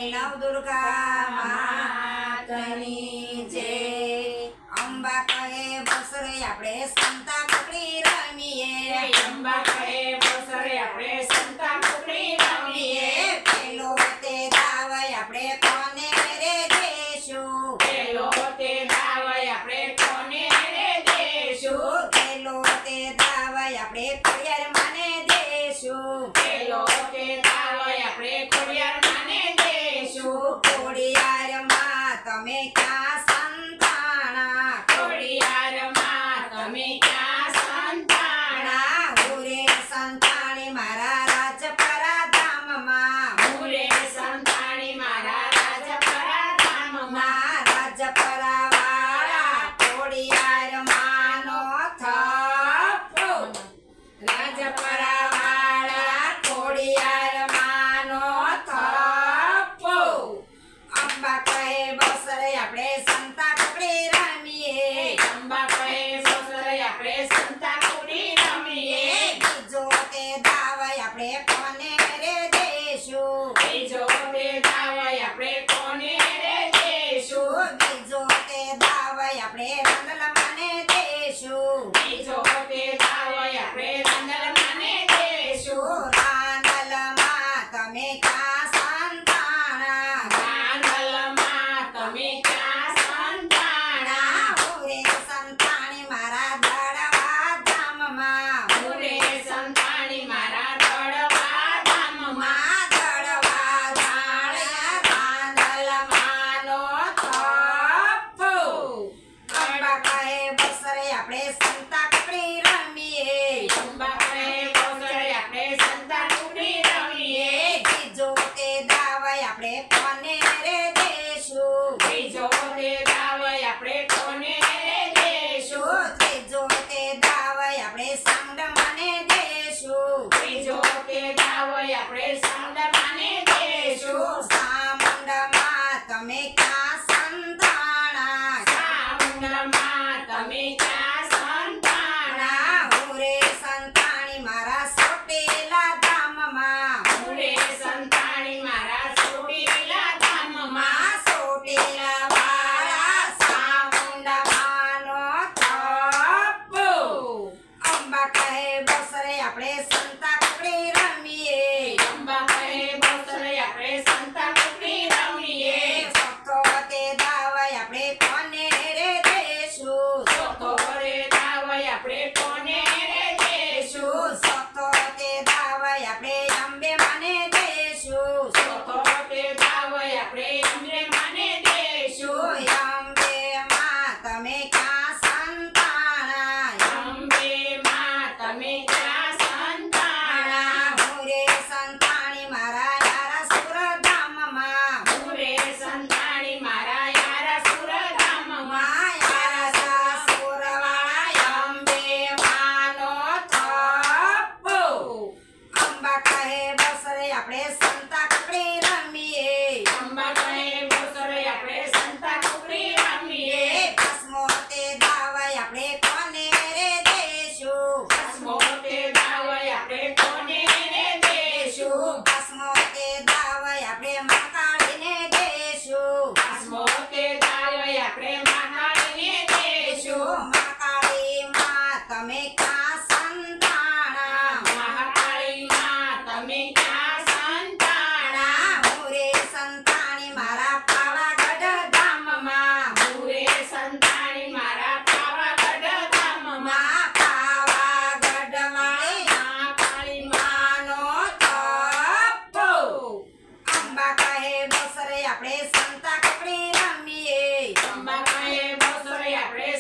નવદુર્ગા માતની જય। અંબા કહે બસરે આપણે સંતા કુકડી રમીએ। અંબા કહે બસરે આપણે સંતા કુકડી રમીએ। પેલો તે દાવય આપણે કોને રે દેશું। પેલો તે દાવય આપણે કોને રે દેશું। પેલો તે દાવય આપણે ખોડિયાર માને દેશું। પેલો તે દાવય આપણે ખોડિયાર માને દેશું। ખોડિયાર માં તમે ક્યાં સંતાણા। ખોડિયાર માં તમે ક્યાં સંતાણા। હું રે સંતાણી મારા રાજપરા ધામમાં। હું રે સંતાણી મારા રાજપરા ધામમાં। રાજપરા વાળા ખોડિયાર માનો થપ્પો। રાજપરા વાળા ખોડિયાર માનો થપ્પો। અંબા કહે બસરે આપણે સંતા કુકડી રમીએ। અંબા કહે બસરે આપણે સંતા કુકડી રમીએ। બીજો તે દાવય આપણે કોને રે દેશું। બીજો તે દાવય આપણે કોને રે દેશું। બીજો તે દાવય આપણે રંગલમાને દેશું। બીજો તે દાવય આપણે રંગલમાને દેશું। રાંદલમાં તમે ક્યાં સંતાણા। રાંદલમાં તમે ક્યાં સંતાણા। હું રે સંતાણી મારા દળવા ધામમાં। હું રે સંતાણી મારા દળવા ધામમાં। દળવા ધાણ્યા રાંદલમાનો થપ્પો। અંબા કહે બસરે આપણે સંતા કુકડી રમીએ। અંબા કહે બસરે આપણે સંતા કુકડી રમીએ। બીજો તે દાવય આપણે કોને રે દેશું। બીજો તે દાવય આપણે કોને રે દેશું। ત્રીજો તે દાવય આપણે સાંડમાને દેશું। ત્રીજો તે દાવય આપણે સાંડમાને દેશું। સામુંડમાં તમે ક્યાં સંતાણા। સામુંડમાં તમે ક્યાં સંતાણા। હું રે સંતાણી મારા સોટેલા ધામમાં। હું રે સંતાણી મારા સોટીલા ધામમાં। સોટેલા વાળા સામુંડમાનો થપ્પો। અંબા કહે બસરે આપણે સંતા કુકડી રમીએ। અંબા કહે બસરે આપણે સંતા કુકડી રમીએ। ચોથો તે દાવય આપણે કોને રે દેશું। ચોથો તે દાવય આપણે કોને રે દેશું। ચોથો તે દાવય આપણે અંબે માને દેશું। ચોથો તે દાવય આપણે અંબે માને દેશું। અંબે માં તમે ક્યાં સંતાણા। અંબે માં તમે ક્યાં સંતાણા। હું રે સંતાણી મારા યારાસુર ધામમાં। હું રે સંતાણી મારા યારાસુર ધામમાં। યારાસુર વાળા અંબે માનો થપ્પો। અંબા કહે બસરે આપણે સંતા કુકડી રમીએ। અંબા કહે બસરે આપણે સંતા કુકડી રમીએ। ભસ્મો તે દાવય આપણે કોને રે દેશું। ભસ્મો તે દાવય આપણે કોને રે દેશું। ભસ્મો તે દાવય આપણે મહાકાળીને દેશું। ભસ્મો તે દાવય આપણે મહાકાળીને દેશું। મહાકાળી માં તમે ક્યાં સંતાણા। મહાકાળી માં તમે ક્યાં સંતાણા। હું રે સંતાણી મારા પાવાગઢ ધામમાં। હું રે સંતાણી મારા પાવાગઢ ધામમાં। પાવાગઢ વાળી મહાકાળી માનો થપ્પો। અંબા કહે બસરે આપણે સંતા કુકડી રમીએ। અંબા કહે બસરે આપણે